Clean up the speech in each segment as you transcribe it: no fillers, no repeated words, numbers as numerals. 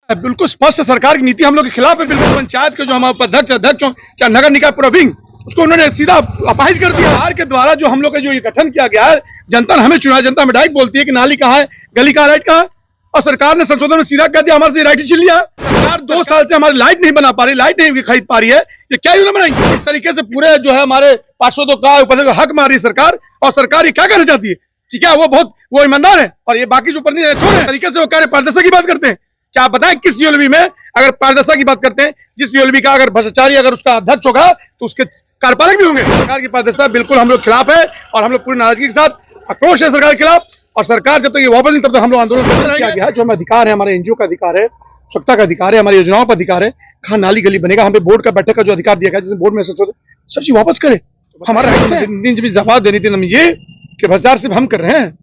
बिल्कुल स्पष्ट सरकार की नीति हम लोग के खिलाफ है। बिल्कुल पंचायत के जो हमारे उपाध्यक्ष अध्यक्ष हो, चाहे नगर निकाय पूरा विंग, उसको उन्होंने सीधा अपाहिज कर दिया। सरकार के द्वारा जो हम लोग का जो ये गठन किया गया है, जनता ने हमें चुना, जनता में डाइट बोलती है कि नाली कहाँ है, गली कहाँ, लाइट कहाँ, और सरकार ने संशोधन में सीधा कह दिया हमारे से राइट ही छीन लिया। सरकार 2 साल से हमारी लाइट नहीं बना पा रही, लाइट नहीं खरीद पा रही है, ये क्या योजना बनाएंगे? इस तरीके से पूरे जो है हमारे पार्षदों का उपाध्यक्ष हक मार रही सरकार, और सरकार ये क्या कहना चाहती है कि क्या वो ईमानदार है और ये बाकी जो प्रतिनिधि है तरीके से वो कह रहे पारदर्शिता की बात करते हैं। क्या आप बताएं किस यूएलबी में अगर पारदर्शिता की बात करते हैं, जिस यूएलबी का अगर भ्रष्टाचारी अगर उसका अध्यक्ष होगा तो उसके कार्यपालक भी होंगे। सरकार की पारदर्शिता बिल्कुल हम लोग खिलाफ है और हम लोग पूरी नाराजगी के साथ आक्रोश है सरकार के खिलाफ। और सरकार जब तक ये वापस नहीं तब तक हम लोग आंदोलन करते रहेंगे। गया जो हमें अधिकार है, हमारे एनजीओ का अधिकार है, स्वच्छता का अधिकार है, हमारी योजनाओं का अधिकार है, कहाँ नाली गली बनेगा, हमें बोर्ड का बैठक का जो अधिकार दिया गया जिसमें बोर्ड में सब चीज वापस करे, हमारा दिन जब जवाब देनी थी नमीजिए कि भ्रष्टाचार सिर्फ हम कर रहे हैं।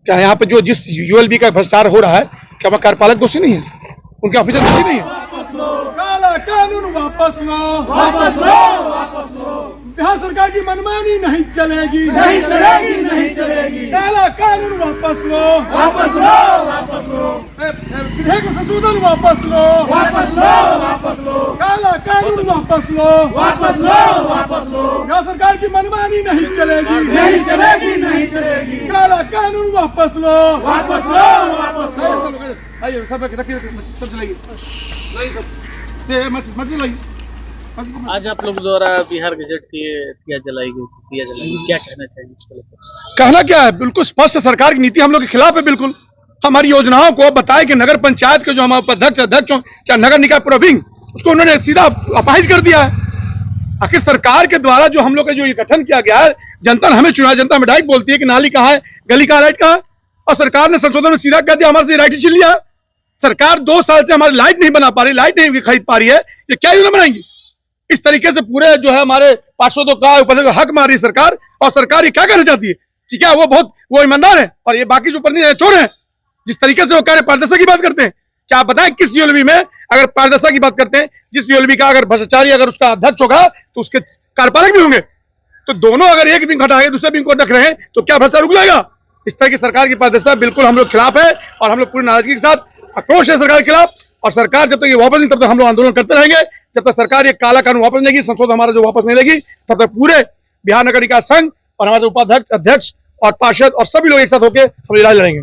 क्या यहाँ पे जो जिस यूएलबी का भ्रष्टाचार हो रहा है, क्या हमारे कार्यपालक दोषी नहीं है, उनके ऑफिसर दोषी नहीं है? काला कानून वापस लो, वापस लो, वापस लो। बिहार सरकार की मनमानी नहीं चलेगी, नहीं चलेगी, नहीं चलेगी। काला कानून वापस लो, वापस लो, वापस लो। विधेयक संशोधन वापस लो, वापस लो, वापस लो। काला कानून वापस लो, वापस लो, वापस लो। बिहार सरकार की मनमानी नहीं चलेगी, नहीं चलेगी, नहीं चलेगी। काला कानून वापस लो, वापस लो, वापस लो। आइए सब रखिए, सब चलेगी, मछली लाइए। आज आप लोग द्वारा बिहार गजट की दिया जलाई गई, क्या कहना चाहिए इसको लेकर? कहना क्या है, बिल्कुल स्पष्ट सरकार की नीति हम लोग के खिलाफ है। बिल्कुल हमारी योजनाओं को बताए कि नगर पंचायत के जो हमारे उपाध्यक्ष अध्यक्ष हो, चाहे नगर निकाय पूरा विंग, उसको उन्होंने सीधा अपाहिज कर दिया है। आखिर सरकार के द्वारा जो हम लोग का जो ये गठन किया गया है, जनता ने हमें चुना, जनता में डाइट बोलती है कि नाली कहाँ है, गली कहाँ, लाइट कहाँ, और सरकार ने संशोधन में सीधा कह दिया हमारे से राइट ही छीन लिया। सरकार 2 साल से हमारी लाइट नहीं बना पा रही, लाइट नहीं खरीद पा रही है, ये क्या योजना बनाएंगी? इस तरीके से पूरे जो है हमारे पार्षदों का उपाध्यक्ष हक मार रही सरकार, और सरकार ये क्या कहना चाहती है कि क्या वो ईमानदार है और ये बाकी जो प्रतिनिधि चोर है? जिस तरीके से वो कह रहे पारदर्शिता की बात करते हैं, क्या आप बताएं किस यूएलबी में अगर पारदर्शिता की बात करते हैं, जिस यूएलबी का अगर भ्रष्टाचारी अगर उसका अध्यक्ष होगा तो उसके कार्यपालक भी होंगे। तो दोनों अगर एक विंग हटाए दूसरे विंग को रख रहे हैं तो क्या भ्रष्टाचार रुक जाएगा? इस तरह की सरकार की पारदर्शिता बिल्कुल हम लोग खिलाफ है और हम लोग पूरी नाराजगी के साथ आक्रोश है सरकार के खिलाफ। और सरकार जब तक ये वापस नहीं तब तक हम लोग आंदोलन करते रहेंगे। जब तक सरकार ये काला कानून वापस लेगी, संशोधन हमारा जो वापस नहीं लेगी, तब तक पूरे बिहार नगर निकाय संघ और हमारे उपाध्यक्ष अध्यक्ष और पार्षद और सभी लोग एक साथ होकर हम लड़ाई लड़ेंगे।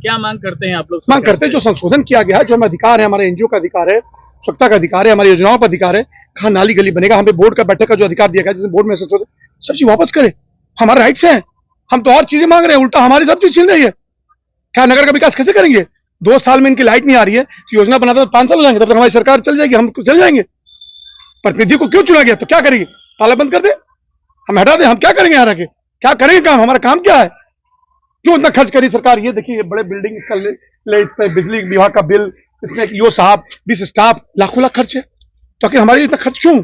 क्या मांग करते हैं आप लोग? मांग करते हैं जो संशोधन किया गया है, जो हमें अधिकार है, हमारे एनजीओ का अधिकार है, स्वच्छता का अधिकार है, हमारी योजनाओं का अधिकार है, कहाँ नाली गली बनेगा, हमें बोर्ड का बैठक का जो अधिकार दिया गया जिसमें बोर्ड में संशोधन सब चीज वापस करे, हमारे राइट्स हैं। हम तो और चीजें मांग रहे हैं, उल्टा हमारी सब चीज छीन रही है। क्या नगर का विकास कैसे करेंगे? 2 साल में इनकी लाइट नहीं आ रही है, योजना बनाते तो 5 साल हो जाएंगे, तब तक हमारी सरकार चल जाएगी, हम चल जाएंगे। प्रतिनिधि को क्यों चुना गया? तो क्या करेंगे? ताला बंद कर दे, हम हटा दे, हम क्या करेंगे? यहाँ रखे क्या करेंगे? काम हमारा काम क्या है? क्यों इतना खर्च करी सरकार? ये देखिए बड़े बिल्डिंग, इसका लाइट पे बिजली विभाग का बिल, इसमें यो साहब 20 स्टाफ, लाखों लाख खर्च है। तो आखिर हमारी इतना खर्च क्यों?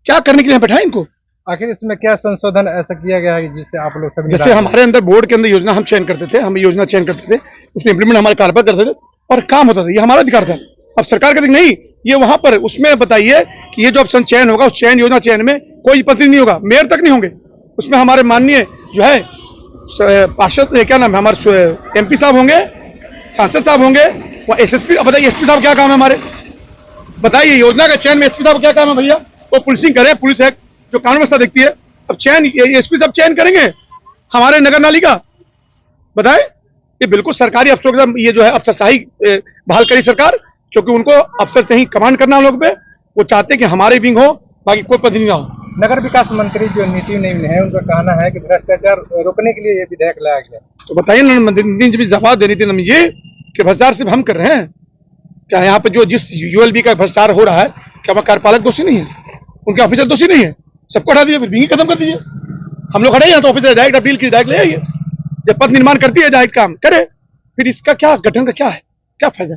क्या करने के लिए बैठाए इनको? आखिर इसमें क्या संशोधन ऐसा किया गया है जिससे आप लोग सब? जैसे हमारे अंदर बोर्ड के अंदर योजना हम चयन करते थे, हम योजना चयन करते थे, उसमें इंप्लीमेंट हमारे कार्यपालक करते थे और काम होता था, ये हमारा अधिकार था। अब सरकार कहती नहीं, ये वहां पर उसमें बताइए कि ये जो ऑप्शन चयन होगा, उस चयन योजना चयन में कोई प्रतिनिधि नहीं होगा, मेयर तक नहीं होंगे, उसमें हमारे माननीय जो है पार्षद, क्या नाम है, हमारे एमपी साहब होंगे, सांसद साहब होंगे, वो एसएसपी। बताइए एसपी साहब क्या काम है हमारे? बताइए योजना का चयन में एसपी साहब क्या काम है भैया? वो पुलिसिंग करे, पुलिस एक्ट जो कानून व्यवस्था देखती है। अब चयन एसपी साहब चयन करेंगे हमारे नगर नाली का? बताए, ये बिल्कुल सरकारी अफसरों के साथ ये जो है अफसरशाही बहाल करी सरकार, क्योंकि उनको अफसर से ही कमांड करना हम लोग पे। वो चाहते हैं कि हमारे विंग हो, बाकी कोई प्रतिनिधि ना हो। नगर विकास मंत्री जो नीति नियम है, उनका कहना है कि भ्रष्टाचार रोकने के लिए ये विधेयक लाया गया। तो बताइए ना, दिन जब जवाब देनी थी नमीजिए कि भ्रष्टाचार सिर्फ हम कर रहे हैं। क्या यहाँ पे जो जिस यूएलबी का भ्रष्टाचार हो रहा है, क्या हमारे कार्यपालक दोषी नहीं है, उनके ऑफिसर दोषी नहीं है? सबको हटा दीजिए, फिर विंग खत्म कर दीजिए। हम लोग खड़े हैं तो ऑफिसर डायरेक्ट अपील की, डायरेक्ट ले आइए। जब पथ निर्माण करती है डायरेक्ट काम करे, फिर इसका क्या गठन का क्या है, क्या फायदा?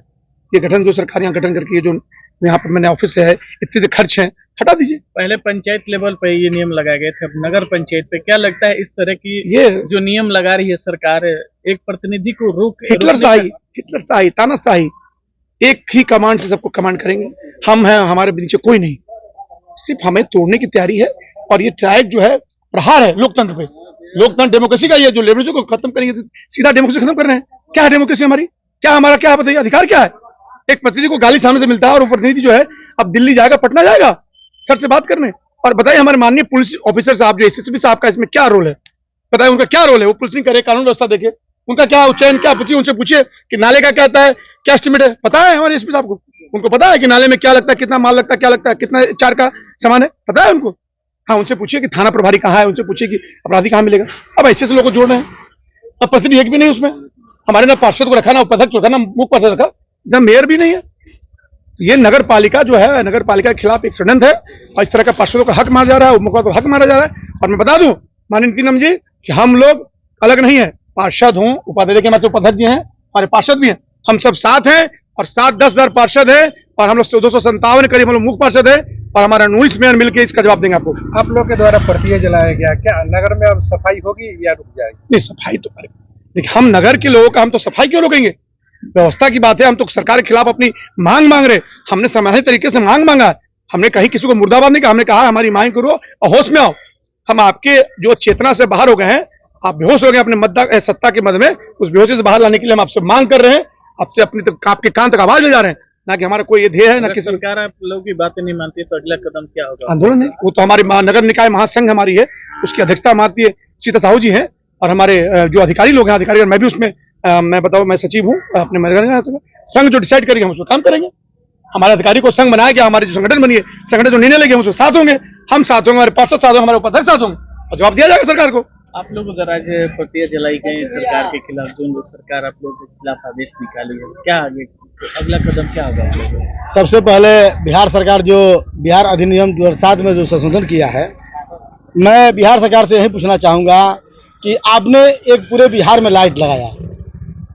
ये गठन जो सरकार यहाँ गठन करके जो यहाँ पर मैंने ऑफिस है, इतने खर्च हैं, हटा दीजिए। पहले पंचायत लेवल पे ये नियम लगाए गए थे, अब नगर पंचायत पे क्या लगता है इस तरह की ये जो नियम लगा रही है सरकार, एक प्रतिनिधि को हिटलर तानाशाही, एक ही कमांड से सबको कमांड करेंगे, हम हैं, हमारे नीचे कोई नहीं, सिर्फ हमें तोड़ने की तैयारी है। और ये ट्राइड जो है प्रहार है लोकतंत्र पे, लोकतंत्र डेमोक्रेसी का, ये जो लेवरेज को खत्म करेंगे, सीधा डेमोक्रेसी खत्म कर रहे हैं। क्या है डेमोक्रेसी हमारी? क्या हमारा क्या बताइए अधिकार क्या है? एक प्रतिनिधि को गाली सामने से मिलता है और वो प्रतिनिधि जो है अब दिल्ली जाएगा, पटना जाएगा सर से बात करने। और बताइए हमारे माननीय पुलिस ऑफिसर साहब जो एसएसपी साहब का इसमें क्या रोल है, बताइए उनका क्या रोल है। वो पुलिसिंग करे, कानून व्यवस्था देखे, उनका क्या चयन, क्या पूछिए उनसे, पूछिए कि नाले का क्या आता है, क्या एस्टिमेट है, पता है हमारे एसपी साहब को? उनको पता है कि नाले में क्या लगता है, कितना माल लगता है, क्या लगता है, कितना चार का सामान है, पता है उनको? हाँ, उनसे पूछिए कि थाना प्रभारी कहाँ है, उनसे पूछिए कि अपराधी कहाँ मिलेगा। अब ऐसे लोगों को जोड़ रहे हैं। अब प्रतिनिधि एक भी नहीं उसमें, हमारे ना पार्षद को रखा, ना उपाध्यक्ष को रखा, ना मुख्य पार्षद रखा, ना मेयर भी नहीं है। तो ये नगर पालिका जो है, नगर पालिका के खिलाफ एक षड्यंत्र है और इस तरह का पार्षदों का हक मारा जा रहा है, मुख्य का हक मारा जा रहा है। और मैं बता दूं माननीय नितिन जी कि हम लोग अलग नहीं है, पार्षद हूं, उपाध्यक्ष के हमारे उपाध्यक्ष जी हैं, हमारे पार्षद भी हैं, हम सब साथ हैं और 7-10 हजार पार्षद है और हम लोग 257 करीब हम लोग मुख्य पार्षद है और हमारा 19 मेयर मिलकर इसका जवाब देंगे आपको। आप लोग के द्वारा प्रक्रिया जलाया गया, क्या नगर में अब सफाई होगी या रुक जाएगी? नहीं, सफाई तो करें, देखिए हम नगर के लोगों का, हम तो सफाई क्यों रोकेंगे? व्यवस्था की बात है, हम तो सरकार के खिलाफ अपनी मांग मांग रहे, हमने संवैधानिक तरीके से मांग मांगा है, हमने कहीं किसी को मुर्दाबाद नहीं कहा, हमने कहा हमारी मांग करो और होश में आओ। हम आपके जो चेतना से बाहर हो गए हैं, आप बेहोश हो गए अपने सत्ता के मद में, उस बेहोशी से बाहर लाने के लिए हम आपसे मांग कर रहे हैं, आपसे अपनी आपके कान तक आवाज ले जा रहे हैं, ना कि हमारा कोई ये ध्येय है, ना किसी सरकार आप लोगों की बातें नहीं मानती तो अगला कदम क्या होगा? आंदोलन है। वो तो हमारी नगर निकाय महासंघ हमारी है, उसकी अध्यक्षता हमारी सीता साहू जी हैं और हमारे जो अधिकारी लोग हैं, अधिकारी मैं भी उसमें मैं बताऊं, मैं सचिव हूं अपने नगर संघ, जो डिसाइड करेंगे हम उसमें काम करेंगे। हमारे अधिकारी को संघ बनाया गया, हमारे जो संगठन बनी है, संगठन जो निर्णय लेंगे हम उसमें साथ होंगे, हम साथ होंगे, हमारे पार्षद साथ होंगे, हमारे उपाध्यक्ष साथ होंगे और जवाब दिया जाएगा सरकार को। आप लोग उधर आज प्रक्रिया जलाई गई सरकार के खिलाफ, जो सरकार आप लोगों के खिलाफ आदेश निकाली है, क्या आगे अगला कदम क्या होगा आप लोगों का? सबसे पहले बिहार सरकार जो बिहार अधिनियम 2007 में जो संशोधन किया है, मैं बिहार सरकार से यही पूछना चाहूँगा कि आपने एक पूरे बिहार में लाइट लगाया,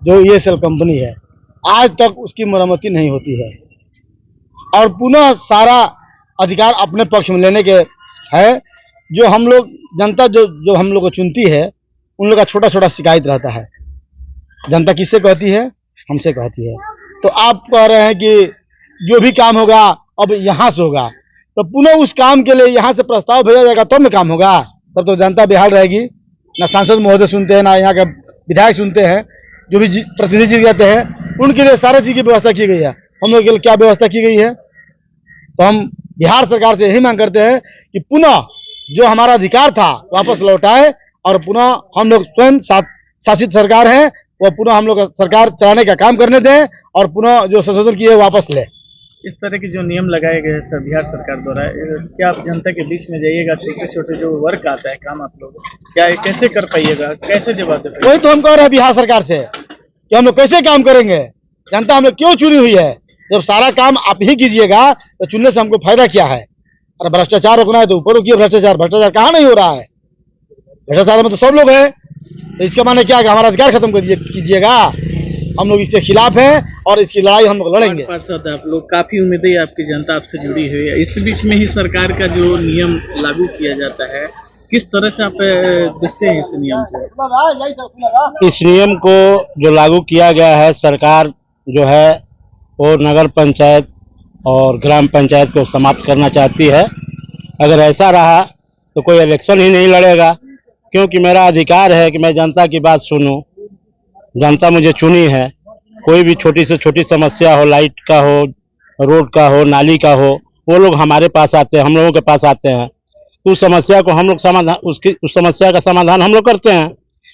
जो ईएसएल कंपनी है, आज तक उसकी मरम्मती नहीं होती है और पुनः सारा अधिकार अपने पक्ष में लेने के है। जो हम लोग जनता जो हम लोग को चुनती है, उन लोग का छोटा छोटा शिकायत रहता है। जनता किससे कहती है? हमसे कहती है। तो आप कह रहे हैं कि जो भी काम होगा अब यहाँ से होगा, तो पुनः उस काम के लिए यहाँ से प्रस्ताव भेजा जाएगा तब में काम होगा, तब तो जनता बेहाल रहेगी। ना सांसद महोदय सुनते हैं, ना यहाँ के विधायक सुनते हैं, जो भी प्रतिनिधि जी रहते हैं उनके लिए सारी चीज की व्यवस्था की गई है। हम लोग के लिए क्या व्यवस्था की गई है? तो हम बिहार सरकार से यही मांग करते हैं कि पुनः जो हमारा अधिकार था वापस लौटाए और पुनः हम लोग स्वयं शासित सरकार है, वह पुनः हम लोग सरकार चलाने का काम करने दें और पुनः जो संशोधन किए वापस ले। इस तरह के जो नियम लगाए गए हैं बिहार सरकार द्वारा, क्या आप जनता के बीच में जाइएगा? छोटे छोटे जो वर्क आता है काम, आप लोग क्या कैसे कर पाइएगा, कैसे जवाब दे पाइएगा? वही तो हम कह रहे हैं बिहार सरकार से कि हम लोग कैसे काम करेंगे, जनता हमें क्यों चुनी हुई है? जब सारा काम आप ही कीजिएगा तो चुनने से हमको फायदा क्या है? अरे भ्रष्टाचार रोकना है तो ऊपर रुकिए, भ्रष्टाचार कहाँ नहीं हो रहा है? भ्रष्टाचार में तो सब लोग हैं, तो इसका माने क्या है? हमारा अधिकार खत्म कर कीजिएगा। हम लोग इसके खिलाफ हैं और इसकी लड़ाई हम लोग लड़ेंगे। पार्षद आप लोग, काफी उम्मीदें आपकी जनता आपसे जुड़ी हुई है, इस बीच में ही सरकार का जो नियम लागू किया जाता है, किस तरह से आप देखते हैं इस नियम को? इस नियम को जो लागू किया गया है, सरकार जो है वो नगर पंचायत और ग्राम पंचायत को समाप्त करना चाहती है। अगर ऐसा रहा तो कोई इलेक्शन ही नहीं लड़ेगा, क्योंकि मेरा अधिकार है कि मैं जनता की बात सुनूं। जनता मुझे चुनी है, कोई भी छोटी से छोटी समस्या हो, लाइट का हो, रोड का हो, नाली का हो, वो लोग हमारे पास आते हैं, हम लोगों के पास आते हैं, तो उस समस्या को हम लोग उस समस्या का समाधान हम लोग करते हैं।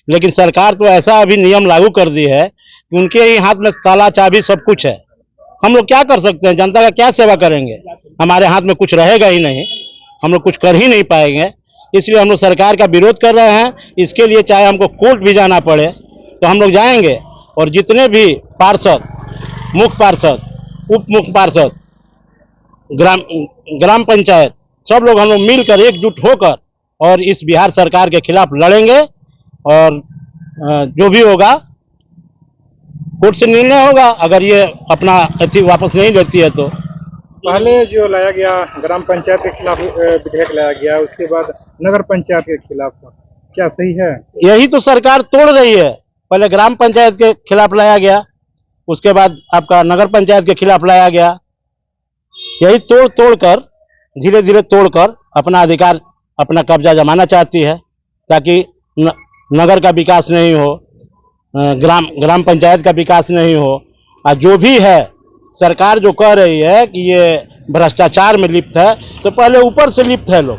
लेकिन सरकार तो ऐसा अभी नियम लागू कर दी है कि उनके ही हाथ में ताला चाबी सब कुछ है। हम लोग क्या कर सकते हैं? जनता का क्या सेवा करेंगे? हमारे हाथ में कुछ रहेगा ही नहीं, हम लोग कुछ कर ही नहीं पाएंगे। इसलिए हम लोग सरकार का विरोध कर रहे हैं। इसके लिए चाहे हमको कोर्ट भी जाना पड़े तो हम लोग जाएंगे और जितने भी पार्षद, मुख्य पार्षद, उप मुख्य पार्षद, ग्राम पंचायत, सब लोग हम लोग मिलकर एकजुट होकर और इस बिहार सरकार के खिलाफ लड़ेंगे और जो भी होगा कोर्ट से निर्णय होगा। अगर ये अपना अति वापस नहीं लेती है तो पहले जो लाया गया ग्राम पंचायत के खिलाफ विधेयक लाया गया, उसके बाद नगर पंचायत के खिलाफ, क्या सही है? यही तो सरकार तोड़ रही है। पहले ग्राम पंचायत के खिलाफ लाया गया, उसके बाद आपका नगर पंचायत के खिलाफ लाया गया। यही तोड़ कर धीरे धीरे तोड़कर अपना अधिकार, अपना कब्जा जमाना चाहती है, ताकि नगर का विकास नहीं हो, ग्राम पंचायत का विकास नहीं हो, और जो भी है सरकार जो कह रही है कि ये भ्रष्टाचार में लिप्त है, तो पहले ऊपर से लिप्त है लोग,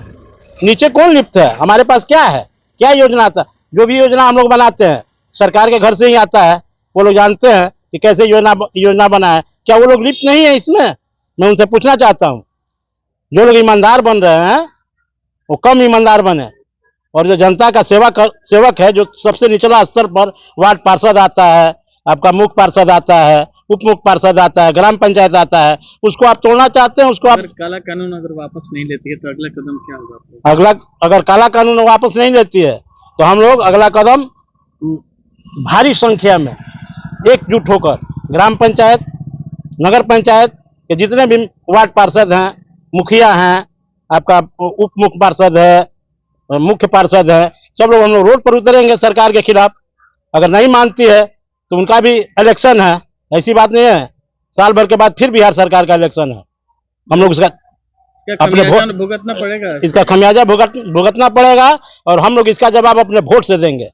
नीचे कौन लिप्त है? हमारे पास क्या है, क्या योजना आता? जो भी योजना हम लोग बनाते हैं सरकार के घर से ही आता है, वो लोग जानते हैं कि कैसे योजना बना है। क्या वो लोग लिप्त नहीं है इसमें? मैं उनसे पूछना चाहता हूँ, जो लोग ईमानदार बन रहे हैं वो कम ईमानदार बने, और जो जनता का सेवक है, जो सबसे निचला स्तर पर वार्ड पार्षद आता है, आपका मुख्य पार्षद आता है, उप मुख्य पार्षद आता है, ग्राम पंचायत आता है, उसको आप तोड़ना चाहते हैं। उसको आप अगर काला कानून अगर वापस नहीं लेती है तो अगला कदम क्या होगा? अगर काला कानून वापस नहीं लेती है तो हम लोग अगला कदम भारी संख्या में एकजुट होकर ग्राम पंचायत, नगर पंचायत के जितने भी वार्ड पार्षद हैं, मुखिया हैं, आपका उप मुख्य पार्षद है, मुख्य पार्षद है, सब लोग हम लोग रोड पर उतरेंगे सरकार के खिलाफ। अगर नहीं मानती है तो उनका भी इलेक्शन है, ऐसी बात नहीं है, साल भर के बाद फिर बिहार सरकार का इलेक्शन है। हम लोग इसका अपने भुगतना पड़ेगा, इसका खमियाजा भुगतना पड़ेगा, और हम लोग इसका जवाब अपने वोट से देंगे।